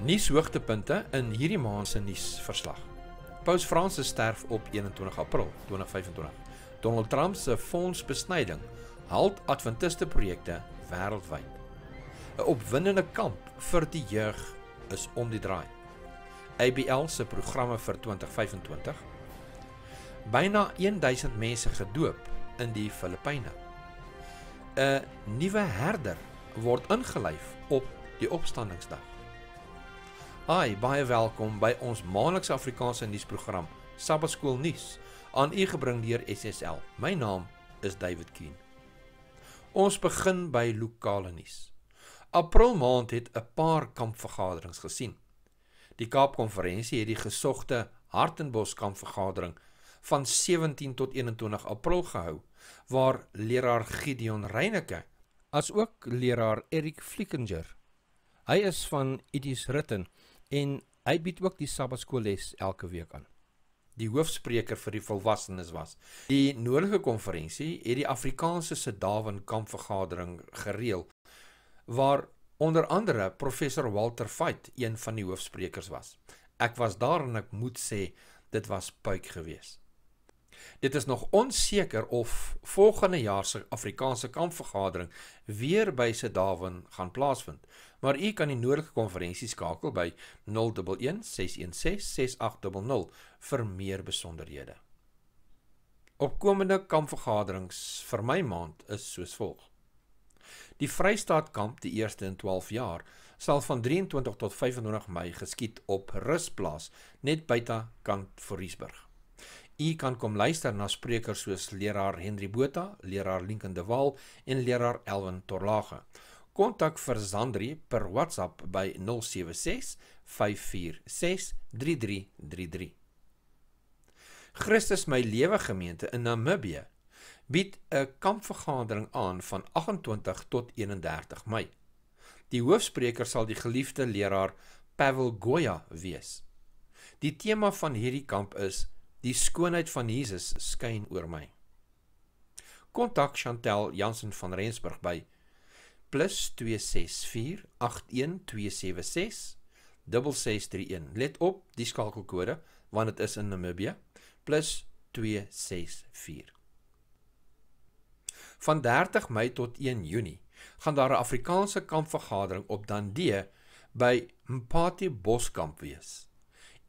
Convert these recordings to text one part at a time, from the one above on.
Nuushoogtepunte in hierdie maand se nuusverslag. Paus Fransis sterf op 21 April 2025. Donald Trump se fondsbesnyding halt Adventiste projekte wêreldwyd. 'n Opwindende kamp vir die jeug is om die draai. ABL se programme vir 2025. Byna 1000 mense gedoop in die Filippyne. 'n Nuwe herder word ingelyf op die opstandingsdag. Hi, baie welkom by ons maandelikse Afrikaanse nuusprogram Sabbatskool Nuus, aan u gebring deur SSL. My naam is David Keen. Ons begin by lokale nuus. April maand het 'n paar kampvergaderings gesien. Die Kaapkonferensie het die gesogte Hartenbos kampvergadering van 17 tot 21 April gehou, waar leraar Gideon Reineke, as ook leraar Eric Flickinger. Hy is van Edis Ritten en hy bied ook die Sabbatskoolles elke week aan. Die hoofspreker vir die volwassenes was. Die noordelike konferensie het die Afrikaanse Sedawen kampvergadering gereël, waar onder andere professor Walter Veit een van die hoofsprekers was. Ek was daar en ek moet sê, dit was puik gewees. Dit is nog onseker of volgende jaar se Afrikaanse kampvergadering weer by Sedawen gaan plaasvind, maar u kan die noordelike konferensie skakel by 011 616 6800 vir meer besonderhede. Opkomende kampvergaderings vir my maand is soos volg. Die Vrystaat kamp, die eerste in 12 jaar, sal van 23 tot 25 Mei geskied op Rusplaas, net buite kant Voorriesburg. U kan kom luister na sprekers soos leraar Henry Botha, leraar Lincoln de Waal en leraar Elwin Torlage. Kontak vir Zandri per WhatsApp by 076 546 3333. Christus My Lewe gemeente in Namibië bied 'n kampvergadering aan van 28 tot 31 Mei. Die hoofspreker sal die geliefde leraar Pavel Goya wees. Die tema van hierdie kamp is Die skoonheid van Jesus skyn oor my. Kontak Chantel Jansen van Rensburg by +264 81276 6631. Let op die skakelkode, want dit is in Namibië, +264. Van 30 Mei tot 1 Junie gaan daar 'n Afrikaanse kampvergadering op Dandie by Mpati Boskamp wees.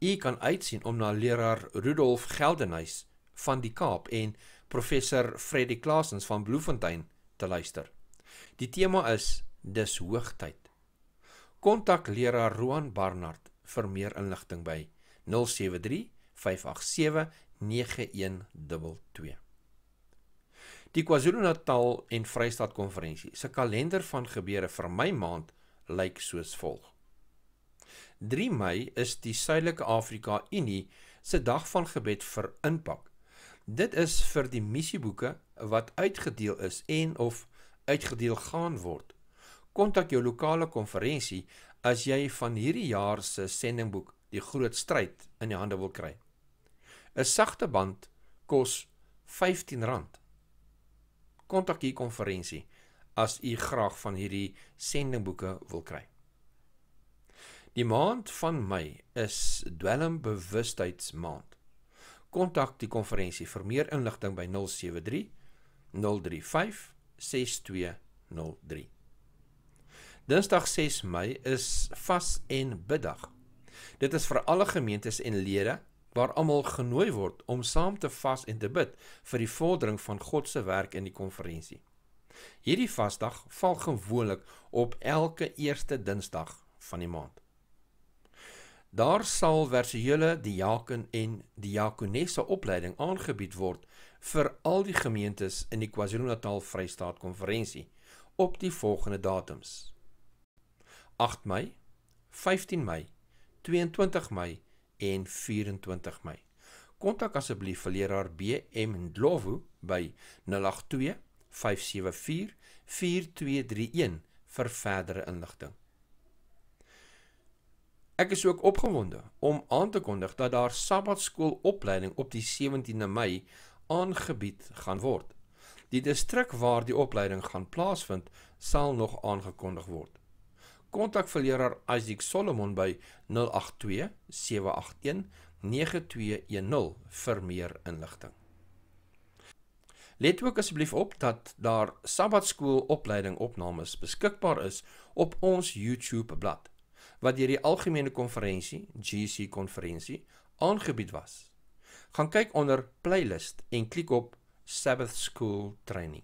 U kan uitsien om na leraar Rudolf Geldenhuys van die Kaap en professor Freddy Klaasens van Bloemfontein te luister. Die tema is Dis hoogtyd. Kontak leraar Roan Barnard vir meer inligting by 073 587 9122. Die KwaZulu-Natal en Vrystaat konferensie se kalender van gebeure vir my maand lyk soos volg. 3 Mei is die Suidelike Afrika Unie se dag van gebed vir inpak. Dit is vir die missieboeke wat uitgedeel is en of uitgedeel gaan word. Kontak jou lokale konferensie as jy van hierdie jaar se sendingboek Die Groot Stryd in die hande wil kry. 'n Sagte band kos R15. Kontak die konferensie as u graag van hierdie sendingboeke wil kry. Die maand van Mei is dwelmbewustheidsmaand. Kontak die konferensie vir meer inligting by 073 035 6203. Dinsdag 6 Mei is vas en biddag. Dit is vir alle gemeentes en lede waar almal genooi word om saam te vas en te bid vir die vordering van God se werk in die konferensie. Hierdie vasdag val gewoonlik op elke eerste Dinsdag van die maand. Daar sal versuele diaken en diakonesse opleiding aangebied word vir al die gemeentes in die KwaZulu-Natal Vrystaat konferensie op die volgende datums: 8 Mei, 15 Mei, 22 Mei en 24 Mei. Kontak asseblief vir leraar B.M. Ndlovu by 082 574 4231 vir verdere inligting. Ek is ook opgewonde om aan te kondig dat daar Sabbatskoolopleiding op die 17de Mei aangebied gaan word. Die distrik waar die opleiding gaan plaasvind, sal nog aangekondig word. kontak vir leraar Isaac Solomon by 082-781-9210 vir meer inligting. Let ook asseblief op dat daar Sabbatskoolopleiding opnames beskikbaar is op ons YouTube blad, wat deur die Algemene Konferensie, GC Konferensie, aangebied was. Gaan kyk onder playlist en klik op Sabbath School Training.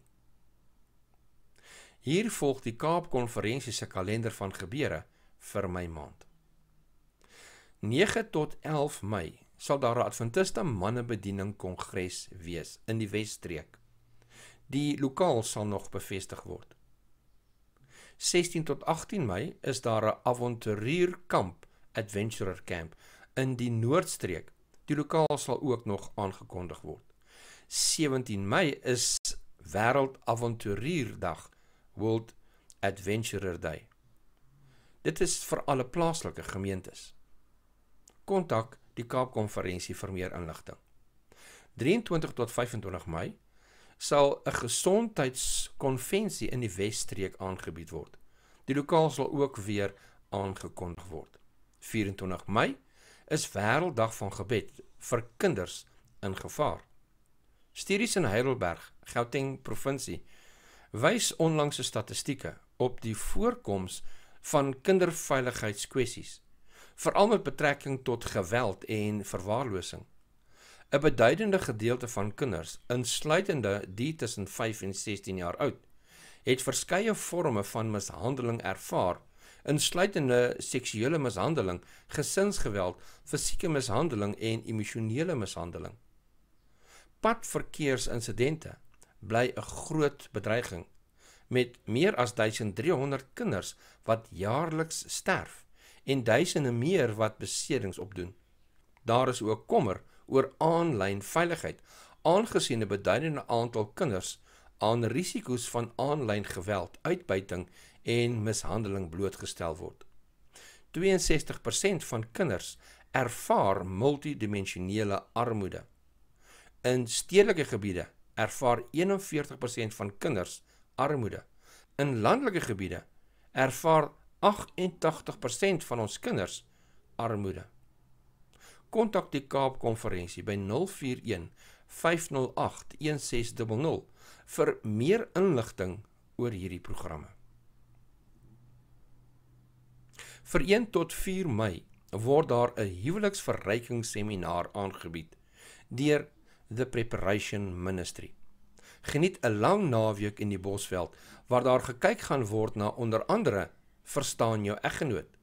Hier volg die Kaap Konferensie se kalender van gebeure vir my maand. 9 tot 11 Mei sal daar 'n Adventiste mannebediening kongres wees in die Wesstreek. Die lokaal sal nog bevestig word. 16 tot 18 Mei is daar 'n avonturierkamp, Adventurer Camp, in die Noordstreek. Die lokaal sal ook nog aangekondig word. 17 Mei is Wêreld Avonturierdag, World Adventurer Day. Dit is vir alle plaaslike gemeentes. Kontak die Kaap Konferensie vir meer inligting. 23 tot 25 Mei sal 'n gesondheidskonvensie in die Wesstreek aangebied word. Die lokaal sal ook weer aangekondig word. 24 Mei is Wêrelddag van Gebed vir kinders in gevaar. Studies in Heidelberg, Gauteng provinsie, wys onlangse statistieke op die voorkoms van kinderveiligheidskwessies, veral met betrekking tot geweld en verwaarlosing. 'n Beduidende gedeelte van kinders, insluitende die tussen 5 en 16 jaar oud, het verskeie vorme van mishandeling ervaar, insluitende seksuele mishandeling, gesinsgeweld, fisieke mishandeling en emosionele mishandeling. Padverkeersinsidente bly 'n groot bedreiging, met meer as 1300 kinders wat jaarliks sterf en duisende meer wat beserings opdoen. Daar is ook kommer oor aanlyn veiligheid, aangesien 'n beduidende aantal kinders aan risiko's van aanlyn geweld, uitbuiting en mishandeling blootgestel word. 62% van kinders ervaar multidimensionele armoede. In stedelike gebiede ervaar 41% van kinders armoede. In landelike gebiede ervaar 88% van ons kinders armoede. Kontak die Kaap Konferensie by 041-508-1600 vir meer inligting oor hierdie programme. Vir 1 tot 4 Mei word daar 'n huweliksverrykingsseminaar aangebied deur The Preparation Ministry. Geniet 'n lang naweek in die Bosveld waar daar gekyk gaan word na onder andere verstaan jou eggenoot,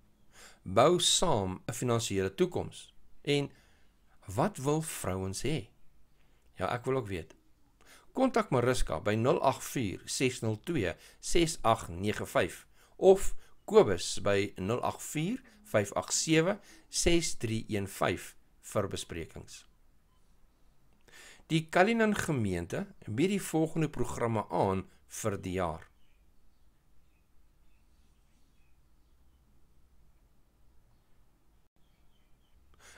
bou saam 'n finansiële toekoms en wat wil vrouens hê? Ja, ek wil ook weet. Kontak Mariska by 084-602-6895 of Kobus by 084-587-6315 vir besprekings. Die Cullinan gemeente bied die volgende programme aan vir die jaar.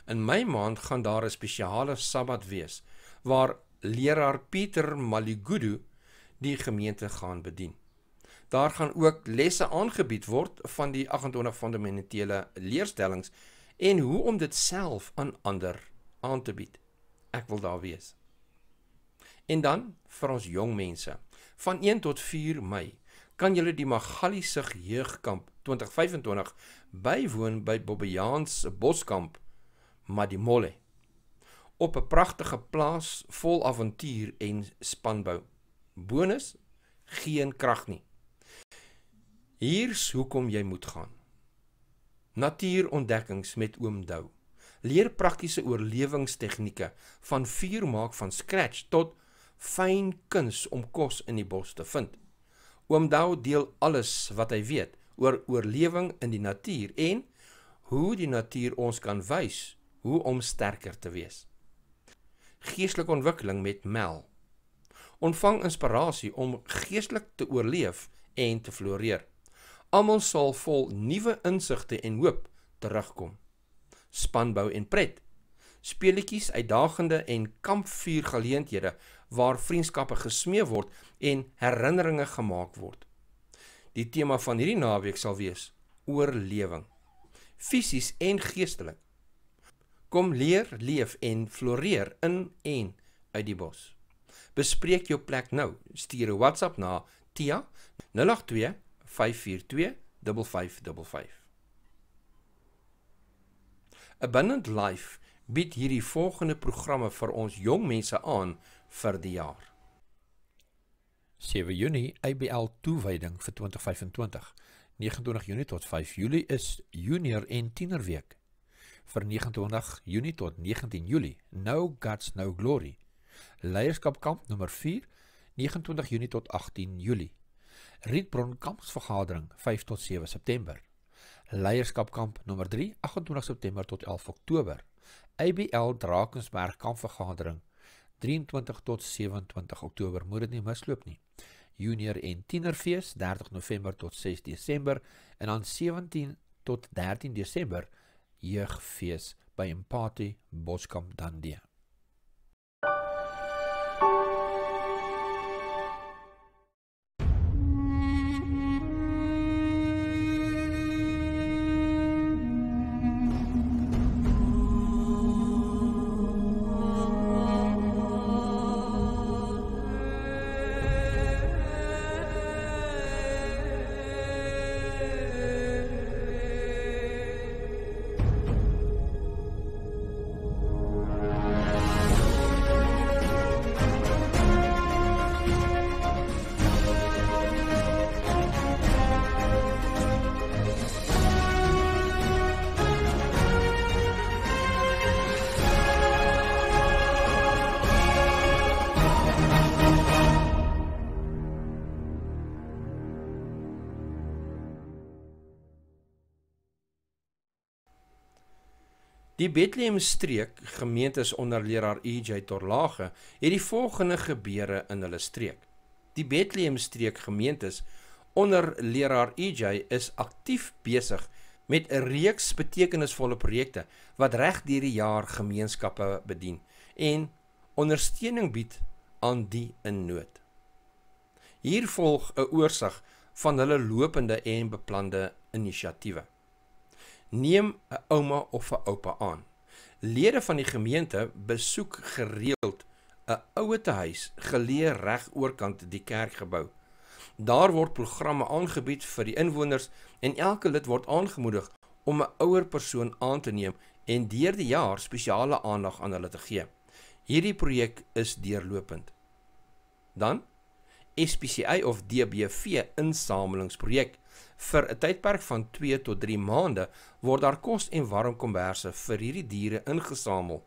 In Mei maand gaan daar 'n spesiale Sabbat wees, waar leraar Pieter Maligudu die gemeente gaan bedien. Daar gaan ook lesse aangebied word van die 28 fundamentele leerstellings en hoe om dit self aan ander aan te bied. Ek wil daar wees. En dan, vir ons jong mense, van 1 tot 4 Mei, kan julle die Magaliesig Jeugkamp 2025 bywoon by Bobbejaans Boskamp, Madimolle, op 'n pragtige plaas vol avontuur en spanbou. Bonus, geen krag nie. Hier's hoekom jy moet gaan. Natuurontdekkings met oom Dou. Leer praktiese oorlewingstegnieke van vuur maak van scratch tot fyn kuns om kos in die bos te vind. Oom Dou deel alles wat hy weet oor oorlewing in die natuur en hoe die natuur ons kan wys hoe om sterker te wees. Geestelike ontwikkeling met Mel. Ontvang inspirasie om geestelik te oorleef en te floreer. Almal sal vol nuwe insigte en hoop terugkom. Spanbou en pret. Speletjies, uitdagende en kampvuurgeleenthede waar vriendskappe gesmee word en herinneringe gemaak word. Die tema van hierdie naweek sal wees: oorlewing, fisies en geestelik. Kom leer, leef en floreer in en uit die bos. Bespreek jou plek nou. Stuur 'n WhatsApp na Tia 082 542 5555. Abundant Life bied hierdie volgende programme vir ons jong mense aan vir die jaar. 7 Junie ABL toewyding vir 2025. 29 Junie tot 5 Julie is junior en tienerweek. Vir 29 Junie tot 19 Julie, No Guts, No Glory. Leierskapkamp nommer 4, 29 Junie tot 18 Julie. Rietbron kampsvergadering, 5 tot 7 September. Leierskapkamp nommer 3, 28 September tot 11 Oktober. ABL Drakensberg kampvergadering, 23 tot 27 Oktober, moet dit nie misloop nie. Junior en tienerfeest, 30 November tot 6 Desember, en dan 17 tot 13 Desember, jeugfeest by Empathy Boskamp Dundee. Die Bethlehem streek, gemeentes onder leraar E.J. Torlage, het die volgende gebeure in hulle streek. Die Bethlehem streek gemeentes onder leraar E.J. is aktief besig met 'n reeks betekenisvolle projekte wat reg deur die jaar gemeenskappe bedien en ondersteuning bied aan die in nood. Hier volg 'n oorsig van hulle lopende en beplande inisiatiewe. Neem 'n ouma of 'n oupa aan. Lede van die gemeente besoek gereeld 'n ouetehuis geleë reg oorkant die kerkgebou. Daar word programme aangebied vir die inwoners en elke lid word aangemoedig om 'n ouer persoon aan te neem en deur die jaar spesiale aandag aan hulle te gee. Hierdie projek is deurlopend. Dan SPCA of DBV insamelingsprojek. Vir 'n tydperk van 2 tot 3 maande word daar kos en warm komberse vir hierdie diere ingesamel.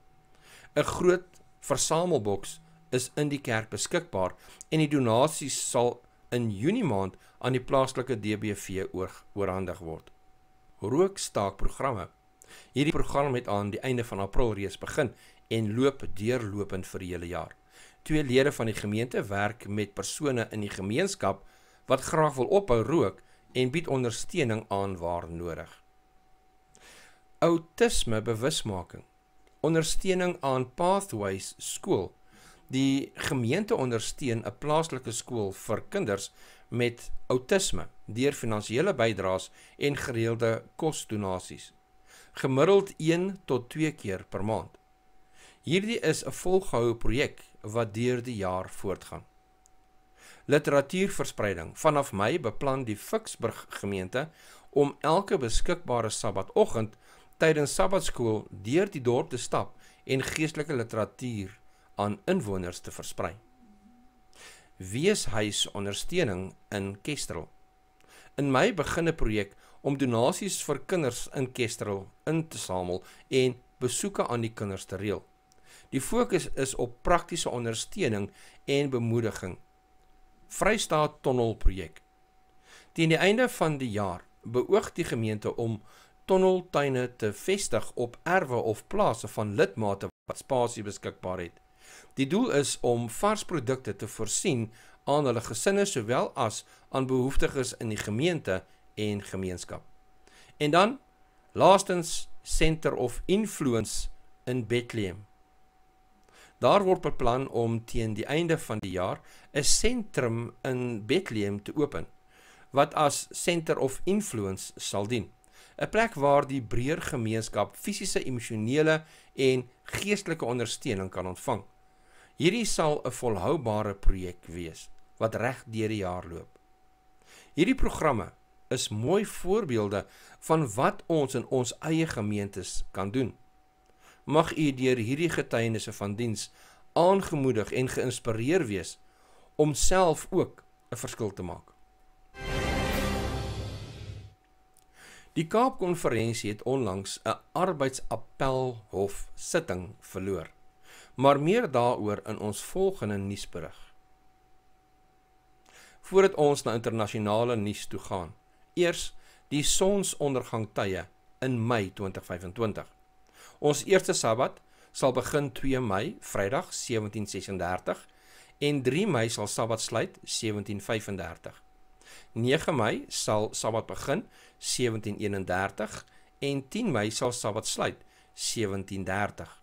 'n Groot versamelboks is in die kerk beskikbaar en die donasies sal in Junie maand aan die plaaslike DBV oorhandig word. Rookstaakprogramme. Hierdie program het aan die einde van April reeds begin en loop deurlopend vir die hele jaar. 2 lede van die gemeente werk met persone in die gemeenskap wat graag wil ophou rook en bied ondersteuning aan waar nodig. Autisme bewusmaking. Ondersteuning aan Pathways skool. Die gemeente ondersteun 'n plaaslike skool vir kinders met autisme deur finansiële bydraes en gereelde kosdonasies. Gemiddeld 1 tot 2 keer per maand. Hierdie is 'n volgehoue projek wat deur die jaar voortgaan. Literatuurverspreiding. Vanaf Mei beplan die Ficksburg gemeente om elke beskikbare Sabbatoggend tydens Sabbatskool deur die dorp te stap en geestelike literatuur aan inwoners te versprei. Weeshuis ondersteuning in Kestrel. In Mei begin 'n projek om donasies vir kinders in Kestrel in te samel en besoeke aan die kinders te reël. Die fokus is op praktiese ondersteuning en bemoediging. Vrystaat Tonnelprojek. Teen die einde van die jaar beoog die gemeente om tonneltuine te vestig op erwe of plase van lidmate wat spasie beskikbaar het. Die doel is om vars produkte te voorsien aan hulle gesinne sowel as aan behoeftiges in die gemeente en gemeenskap. En dan, laastens, Center of Influence in Bethlehem. Daar word beplan om teen die einde van die jaar 'n sentrum in Bethlehem te open, wat as Center of Influence sal dien. 'n Plek waar die breër gemeenskap fisiese, emosionele en geestelike ondersteuning kan ontvang. Hierdie sal 'n volhoubare projek wees, wat reg deur die jaar loop. Hierdie programme is mooi voorbeelde van wat ons in ons eie gemeentes kan doen. Mag u deur hierdie getuienisse van diens aangemoedig en geïnspireer wees om self ook 'n verskil te maak. Die Kaapkonferensie het onlangs 'n arbeidsappelhof sitting verloor, maar meer daaroor in ons volgende nuusberig. Voordat ons na internasionale nuus toe gaan, eers die sonsondergangtye in Mei 2025. Ons eerste Sabbat sal begin 2 Mei, Vrydag 1736 en 3 Mei sal Sabbat sluit 1735. 9 Mei sal Sabbat begin 1731 en 10 Mei sal Sabbat sluit 1730.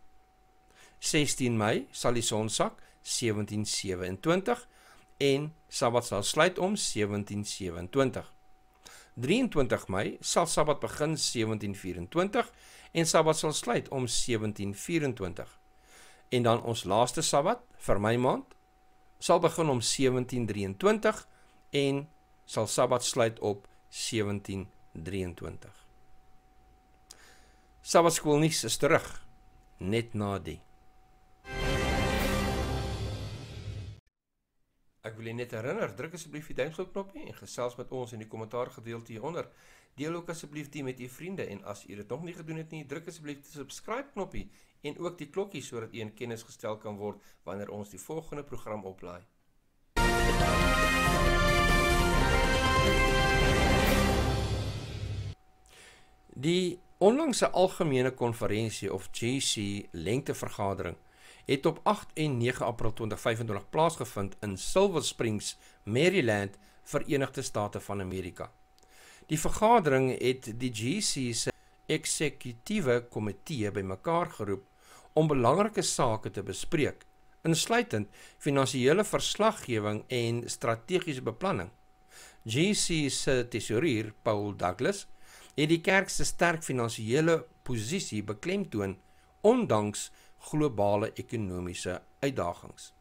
16 Mei sal die son sak 1727 en Sabbat sal sluit om 1727. 23 Mei sal Sabbat begin 1724 en Sabbat sal sluit om 1724. En dan ons laaste Sabbat vir Mei maand sal begin om 1723 en sal Sabbat sluit op 1723. Sabbatskoolnuus is terug, net na die. Ek wil jy net herinner, druk asseblief die duimpstrook-knoppie en gesels met ons in die kommentaar gedeelte hieronder. Deel ook asseblief die met u vriende en as u dit nog nie gedoen het nie, druk asseblief die subscribe-knoppie en ook die klokkie sodat u in kennis gestel kan word wanneer ons die volgende program oplaai. Die onlangse algemene konferensie of GC lengtevergadering het op 8 en 9 April 2025 plaasgevind in Silver Springs, Maryland, Verenigde State van Amerika. Die vergadering het die GC se eksekutiewe komitee bymekaar geroep om belangrike sake te bespreek, insluitend finansiële verslaggewing en strategiese beplanning. GC se tesourier, Paul Douglas, het die kerk se sterk finansiële posisie beklemtoon, ondanks globale ekonomiese uitdagings.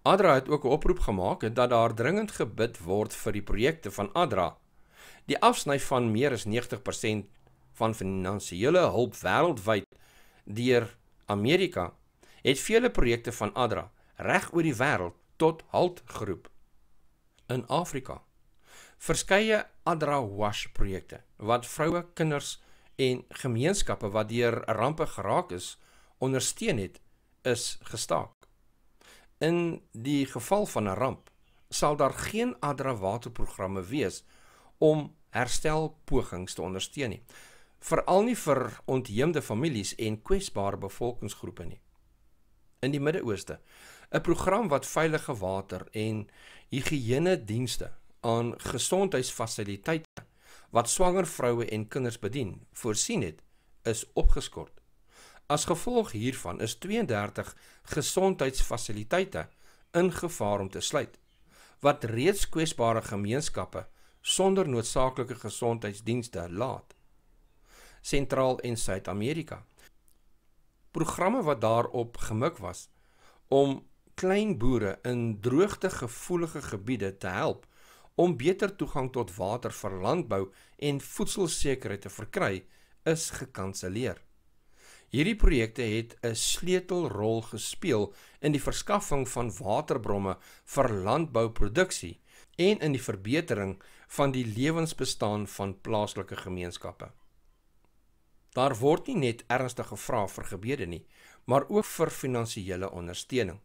ADRA het ook 'n oproep gemaak dat daar dringend gebid word vir die projekte van ADRA. Die afsny van meer as 90% van finansiële hulp wêreldwyd deur Amerika het vele projekte van ADRA reg oor die wêreld tot halt geroep. In Afrika, verskeie ADRA WASH projekte wat vroue, kinders en gemeenskappe wat deur rampe geraak is, ondersteun het, is gestaak. In die geval van 'n ramp, sal daar geen ADRA waterprogramme wees om herstelpogings te ondersteun nie, veral nie vir ontheemde families en kwesbare bevolkingsgroepe nie. In die Midde-Ooste, 'n program wat veilige water en higiënedienste aan gesondheidsfasiliteite wat swanger vroue en kinders bedien, voorsien het, is opgeskort. As gevolg hiervan is 32 gesondheidsfasiliteite in gevaar om te sluit, wat reeds kwesbare gemeenskappe sonder noodsaaklike gesondheidsdienste laat. Sentraal en Suid-Amerika. Programme wat daarop gemik was om klein boere in droogtegevoelige gebiede te help om beter toegang tot water vir landbou en voedselsekerheid te verkry, is gekanselleer. Hierdie projekte het 'n sleutelrol gespeel in die verskaffing van waterbronne vir landbouproduksie en in die verbetering van die lewensbestaan van plaaslike gemeenskappe. Daar word nie net ernstig gevra vir gebede nie, maar ook vir finansiële ondersteuning.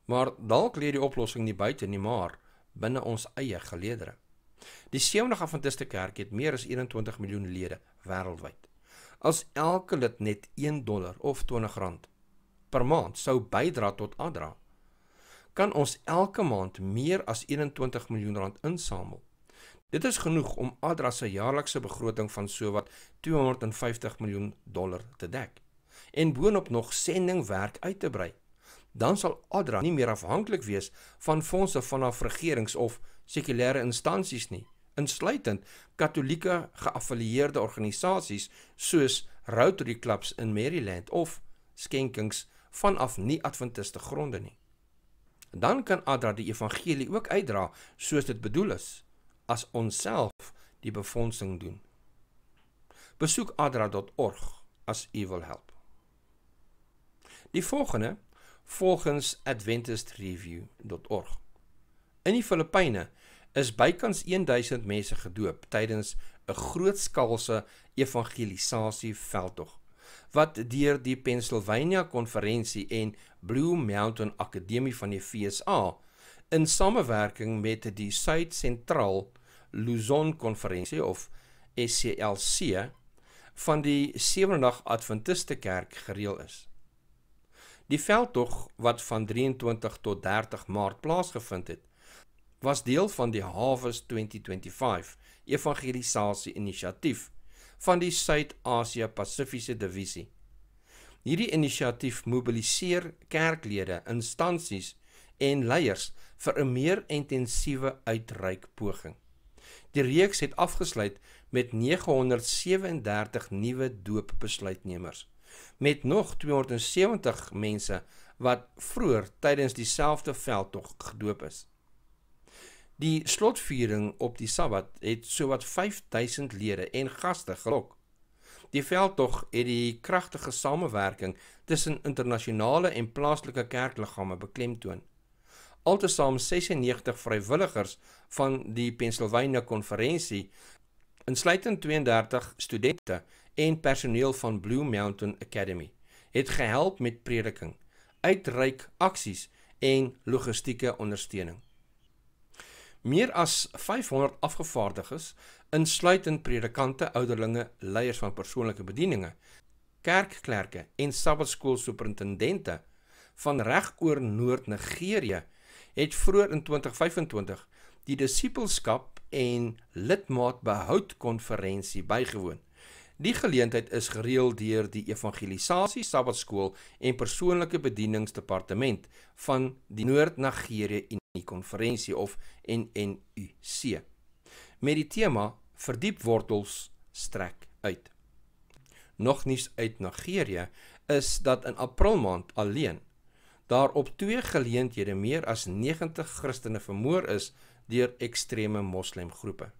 Maar dalk lê die oplossing nie buite nie, maar binne ons eie geleedere. Die Sewendag Adventiste Kerk het meer as 21 miljoen lede wêreldwyd. As elke lid net $1 of R20 per maand sou bydra tot ADRA, kan ons elke maand meer as R21 miljoen insamel. Dit is genoeg om ADRA se jaarlikse begroting van sowat $250 miljoen te dek en boonop nog sendingwerk uit te brei. dan sal ADRA nie meer afhanklik wees van fondse vanaf regerings of sekulêre instansies nie, insluitend katholieke geaffilieerde organisasies soos Rotary Clubs in Maryland of skenkings vanaf nie-adventiste gronde nie. Dan kan ADRA die evangelie ook uitdra soos dit bedoel is, as ons self die befondsing doen. Besoek adra.org as u wil help. Die volgende, volgens adventistreview.org. In die Filippyne is bykans 1000 mense gedoop tydens 'n grootskaalse evangelisasie veldtog, wat deur die Pennsylvania Konferensie en Blue Mountain Akademie van die FSA in samewerking met die Suid-Sentraal Luzon Konferensie of SCLC van die Sewendag Adventiste Kerk gereël is. Die veldtog wat van 23 tot 30 Maart plaasgevind het, was deel van die Harvest 2025 evangelisasie inisiatief van die Suid-Asia Pasifiese Divisie. Hierdie inisiatief mobiliseer kerklede, instansies en leiers vir 'n meer intensiewe uitreikpoging. Die reeks het afgesluit met 937 nuwe doopbesluitnemers, met nog 270 mense wat vroeër tydens dieselfde veldtog gedoop is. Die slotviering op die Sabbat het sowat 5000 lede en gaste gelok. Die veldtog het die kragtige samewerking tussen internasionale en plaaslike kerkliggame beklemtoon. Altesaam 96 vrywilligers van die Pennsylvania Konferensie, insluitend 32 studente en personeel van Blue Mountain Academy, het gehelp met prediking, uitreik aksies en logistieke ondersteuning. Meer as 500 afgevaardiges, insluitend predikante, ouderlinge, leiers van persoonlike bedieninge, kerkklerke en sabbatskoolsuperintendente van reg oor Noord-Nigerië het vroeër in 2025 die Disippelskap en Lidmaatbehoud Konferensie bygewoon. Die geleentheid is gereël deur die Evangelisasie, Sabbatskool en Persoonlike Bedieningsdepartement van die Noord-Nigerië Konferensie of NNUC, met die tema Verdiep wortels, strek uit. Nog nuus uit Nigerië is dat in April maand alleen daar op 2 geleenthede meer as 90 Christene vermoor is deur ekstreme moslemgroepe.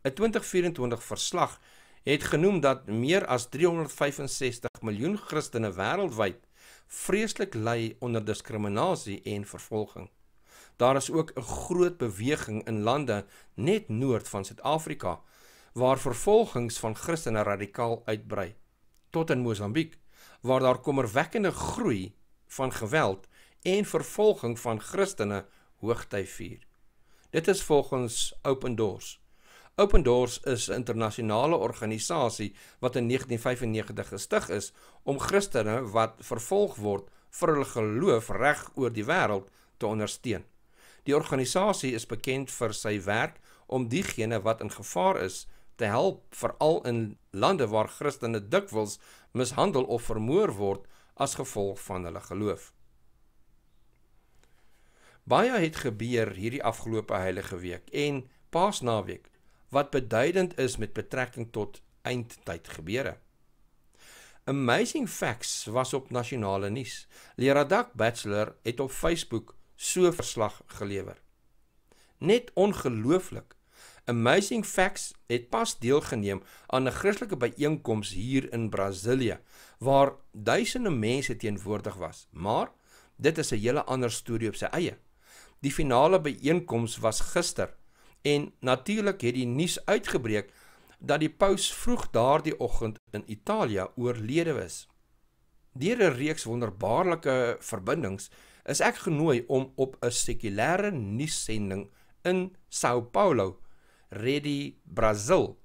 'n 2024 verslag het genoem dat meer as 365 miljoen Christene wêreldwyd vreeslik ly onder diskriminasie en vervolging. Daar is ook 'n groot beweging in lande net noord van Suid-Afrika, waar vervolgings van Christene radikaal uitbrei, tot in Mosambiek, waar daar kommerwekkende groei van geweld en vervolging van Christene hoogtyd vier. Dit is volgens Open Doors. Open Doors is 'n internasionale organisasie wat in 1995 gestig is om Christene wat vervolg word vir hulle geloof reg oor die wêreld te ondersteun. Die organisasie is bekend vir sy werk om diegene wat in gevaar is te help, veral in lande waar Christene dikwels mishandel of vermoor word as gevolg van hulle geloof. Baie het gebeur hierdie afgelope heilige week en Paasnaweek, wat beduidend is met betrekking tot eindtyd gebeure. Amazing Facts was op nasionale nuus. Leradak Bachelor het op Facebook so verslag gelewer. Net ongelooflik. Amazing Facts het pas deelgeneem aan 'n Christelike byeenkoms hier in Brasilië, waar duisende mense teenwoordig was. Maar dit is 'n hele ander storie op sy eie. Die finale byeenkoms was gister en natuurlik het die nuus uitgebreek dat die paus vroeg daardie oggend in Italië oorlede is. Deur 'n reeks wonderbaarlike verbindings is ek genooi om op 'n sekulêre nuussending in São Paulo, Rede Brasil,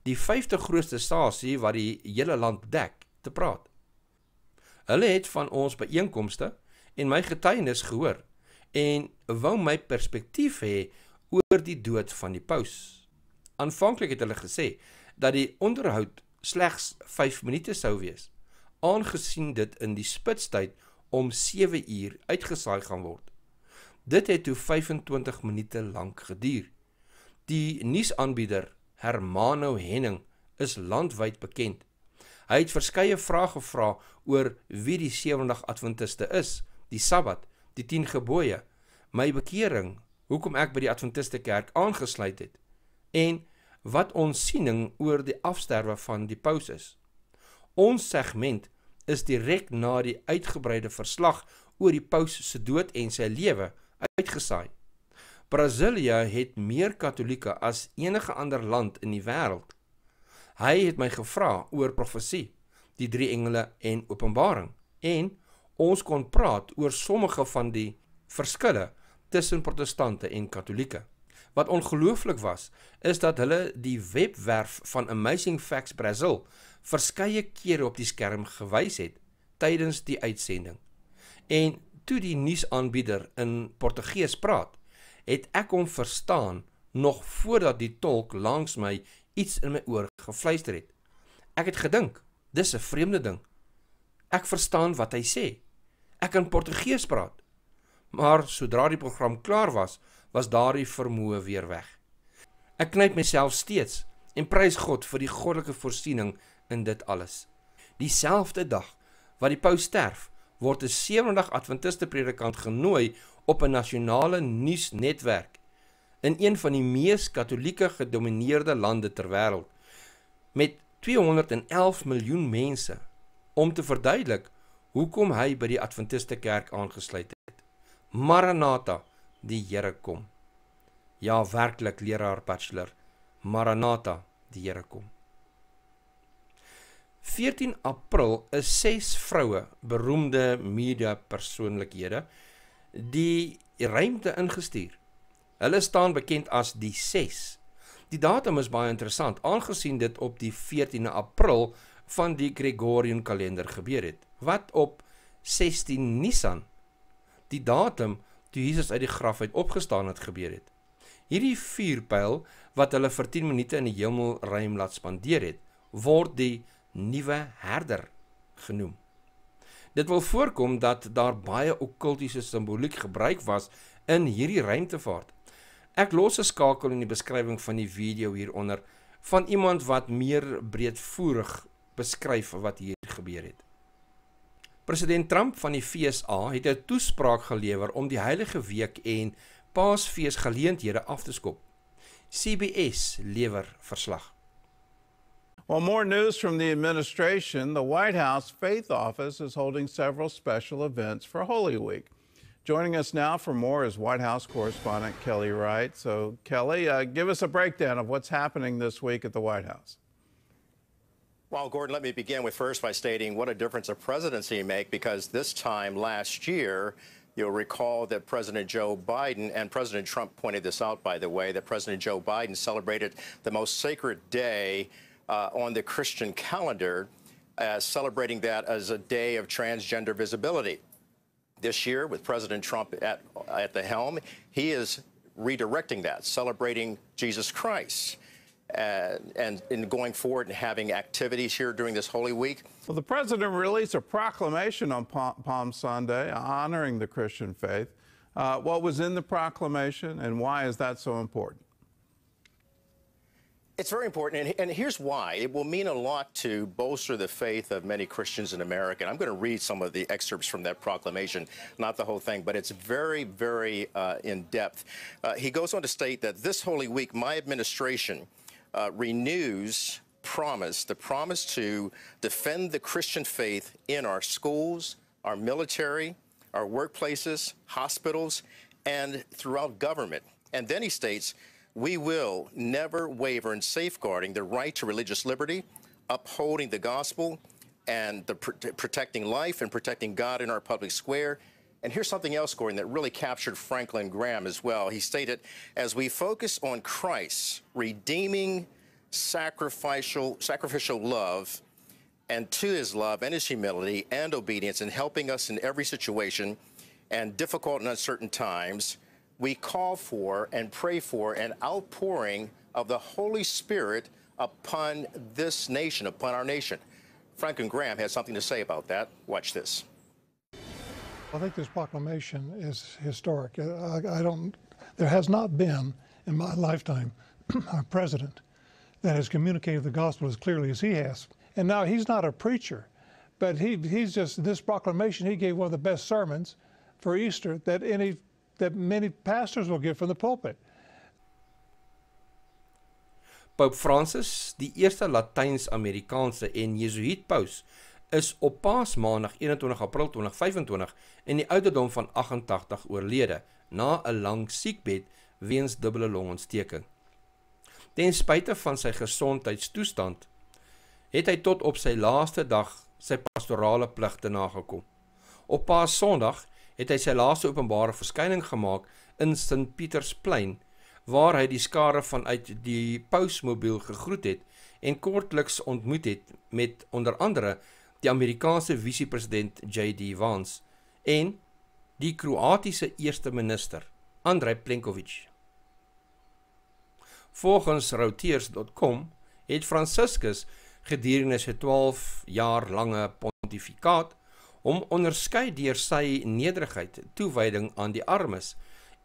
die 5de grootste stasie wat die hele land dek, te praat. Hulle het van ons byeenkomste en my getuienis gehoor en wou my perspektief hê oor die dood van die paus. Aanvanklik het hulle gesê dat die onderhoud slegs 5 minute sou wees, aangesien dit in die spitstyd om 7 uur uitgesaai gaan word. Dit het toe 25 minute lank geduur. Die nuusaanbieder Hermano Henning is landwyd bekend. Hy het verskeie vrae gevra oor wie die Sewendag Adventiste is, die Sabbat, die 10 gebooie, my bekering, hoekom ek by die Adventiste kerk aangesluit het, en wat ons siening oor die afsterwe van die paus is. Ons segment is direk na die uitgebreide verslag oor die paus se dood en sy lewe uitgesaai. Brasilia het meer Katolieke as enige ander land in die wêreld. Hy het my gevra oor profesie, die 3 engele en openbaring, en ons kon praat oor sommige van die verskille tussen protestante en Katolieke. Wat ongelooflik was, is dat hulle die webwerf van Amazing Facts Brazil verskeie kere op die skerm gewys het tydens die uitsending. En toe die nuusaanbieder in Portugees praat, het ek hom verstaan nog voordat die tolk langs my iets in my oor gefluister het. Ek het gedink, dis 'n vreemde ding. Ek verstaan wat hy sê. Ek kan Portugees praat. Maar sodra die program klaar was, was daardie vermoë weer weg. Ek knyp myself steeds en prys God vir die goddelike voorsiening in dit alles. Dieselfde dag wat die paus sterf, word 'n Sewendag Adventiste predikant genooi op 'n nasionale nuusnetwerk in een van die mees katolieke gedomineerde lande ter wêreld, met 211 miljoen mense, om te verduidelik hoekom hy by die Adventiste kerk aangesluit het. Maranatha, die Here kom. Ja, werklik, leraar bachelor, Maranatha, die Here kom. 14 April is 6 vroue, beroemde media persoonlikhede, die ruimte ingestuur. Hulle staan bekend as die 6. Die datum is baie interessant, aangesien dit op die 14 April van die Gregorian kalender gebeur het, wat op 16 Nisan, die datum toe Jesus uit die graf uit opgestaan het, gebeur het. Hierdie vuurpyl, wat hulle vir 10 minute in die hemelruim laat spandeer het, word die nuwe herder genoem. Dit wil voorkom dat daar baie okkultiese simboliek gebruik was in hierdie ruimtevaart. Ek los 'n skakel in die beskrywing van die video hieronder van iemand wat meer breedvoerig beskryf wat hier gebeur het. President Trump van die FSA het 'n toespraak gelewer om die Heilige Week en Paasfees geleenthede af te skop. CBS lewer verslag. Well, more news from the administration. The White House Faith Office is holding several special events for Holy Week. Joining us now for more is White House correspondent Kelly Wright. So, Kelly, give us a breakdown of what's happening this week at the White House. Well, Gordon, let me begin with first by stating what a difference a presidency make, because this time last year, you'll recall that President Joe Biden, and President Trump pointed this out, by the way, that President Joe Biden celebrated the most sacred day on the Christian calendar, celebrating that as a day of transgender visibility. This year, with President Trump at the helm, he is redirecting that, celebrating Jesus Christ, and in going forward and having activities here during this Holy Week. Well, the president released a proclamation on Palm Sunday honoring the Christian faith. What was in the proclamation, and why is that so important? It's very important, and here's why. It will mean a lot to bolster the faith of many Christians in America. And I'm going to read some of the excerpts from that proclamation, not the whole thing, but it's very, very in-depth. He goes on to state that this Holy Week, my administration renews the promise to defend the Christian faith in our schools, our military, our workplaces, hospitals, and throughout government. And then he states, we will never waver in safeguarding the right to religious liberty, upholding the gospel, and protecting life and protecting God in our public square. And here's something else, Gordon, that really captured Franklin Graham as well. He stated, as we focus on Christ's redeeming sacrificial love, and to his love and his humility and obedience in helping us in every situation and difficult and uncertain times, we call for and pray for an outpouring of the Holy Spirit upon this nation, upon our nation. Franklin Graham had something to say about that. Watch this. I think this proclamation is historic. There has not been in my lifetime a president that has communicated the gospel as clearly as he has. And now he's not a preacher, but he's just, this proclamation, he gave one of the best sermons for Easter that many pastors will give from the pulpit. Pope Francis, die eerste Latyns-Amerikaanse en Jesuïet paus, is op Paasmaandag 21 April 2025 in die ouderdom van 88 oorlede, na 'n lang siekbed weens dubbele longontsteking. Ten spyte van sy gesondheidstoestand, het hy tot op sy laaste dag sy pastorale pligte nagekom. Op Paasondag het hy sy laaste openbare verskyning gemaak in St. Pietersplein, waar hy die skare vanuit die pausmobiel gegroet het en kortliks ontmoet het met onder andere die Amerikaanse vice-president J.D. Vance en die Kroatiese eerste minister Andrej Plenković. Volgens Reuters.com het Franciscus gedurende sy 12 jaar lange pontifikaat hom onderskei deur sy nederigheid, toewyding aan die armes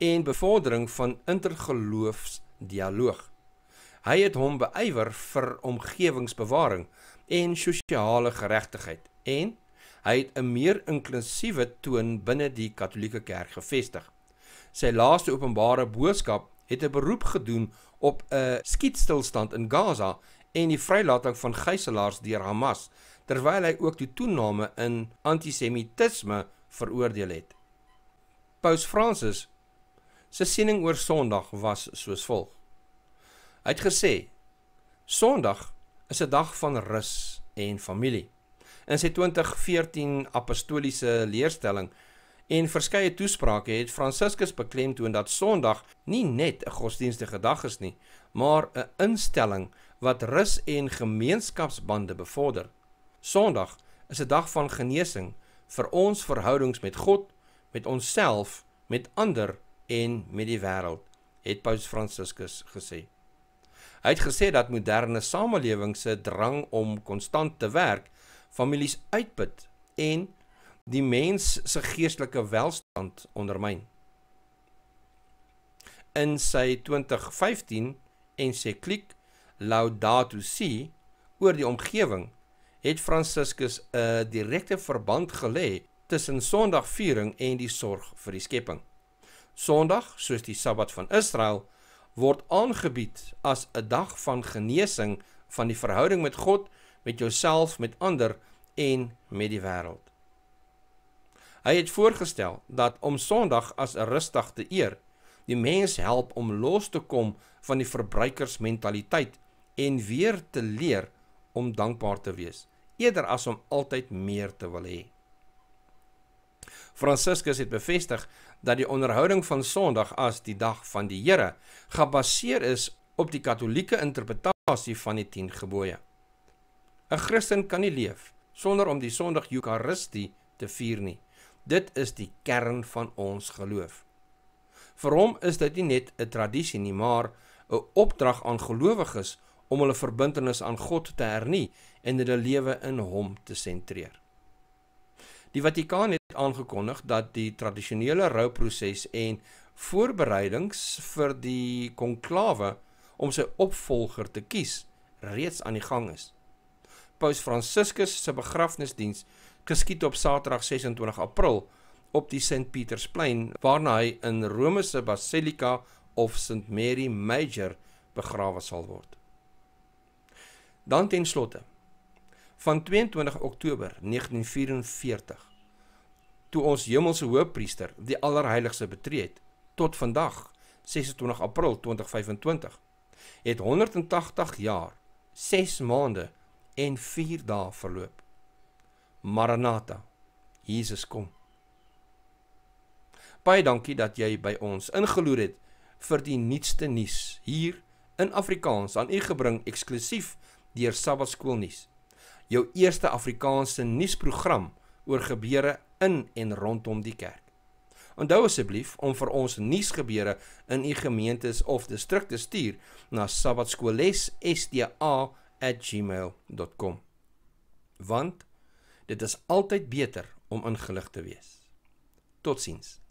en bevordering van intergeloofsdialoog. Hy het hom beywer vir omgewingsbewaring en sosiale geregtigheid en hy het 'n meer inklusiewe toon binne die Katolieke Kerk gevestig. Sy laaste openbare boodskap het 'n beroep gedoen op 'n skietstilstand in Gaza en die vrylating van gijslaers deur Hamas, terwyl hy ook die toename in antisemitisme veroordeel het. Paus Francis sy siening oor Sondag was soos volg. Hy het gesê, Sondag is 'n dag van rus en familie. In sy 2014 apostoliese leerstelling en verskeie toesprake het Franciscus beklemtoon dat Sondag nie net 'n godsdienstige dag is nie, maar 'n instelling wat rus en gemeenskapsbande bevorder. Sondag is 'n dag van genesing vir ons verhoudings met God, met onsself, met ander en met die wêreld, het Paus Franciscus gesê. Hy het gesê dat moderne samelewing se drang om konstant te werk, families uitput en die mens se geestelike welstand ondermyn. In sy 2015 ensikliek Laudato Si oor die omgewing het Franciscus 'n direkte verband gelê tussen Sondagviering en die sorg vir die skepping. Sondag, soos die Sabbat van Israel, word aangebied as 'n dag van genesing van die verhouding met God, met jouself, met ander en met die wêreld. Hy het voorgestel dat om Sondag as 'n rusdag te eer, die mens help om los te kom van die verbruikersmentaliteit en weer te leer om dankbaar te wees, eerder as om altyd meer te wil hê. Franciscus het bevestig dat die onderhouding van Sondag as die dag van die Here gebaseer is op die Katolieke interpretasie van die 10 gebooie. 'n Christen kan nie leef sonder om die Sondag Eucharistie te vier nie. Dit is die kern van ons geloof. Vir hom is dit nie net 'n tradisie nie, maar 'n opdrag aan gelowiges om hulle verbintenis aan God te hernie en hulle lewe in hom te sentreer. Die Vatikaan het aangekondig dat die tradisionele rouproses en voorbereidings vir die konklawe om sy opvolger te kies reeds aan die gang is. Paus Franciscus se begrafnisdiens geskied op Saterdag 26 April op die St. Pietersplein, waarna hy in Rome se Basilika of St. Mary Major begrawe sal word. Dan ten slotte, van 22 Oktober 1944, toe ons hemelse hoëpriester die allerheiligste betree het, tot vandag, 26 April 2025, het 180 jaar, 6 maande en 4 dae verloop. Maranatha, Jesus kom. Baie dankie dat jy by ons ingeloer het vir die nuutste nuus hier in Afrikaans aan u gebring eksklusief deur Sabbatskool nuus. Jou eerste Afrikaanse nuusprogram oor gebeure in en rondom die kerk. Onthou asseblief om vir ons nuusgebeure in u gemeentes of distrikte stuur na sabbatskoolles@gmail.com. Want dit is altyd beter om ingelig te wees. Totsiens.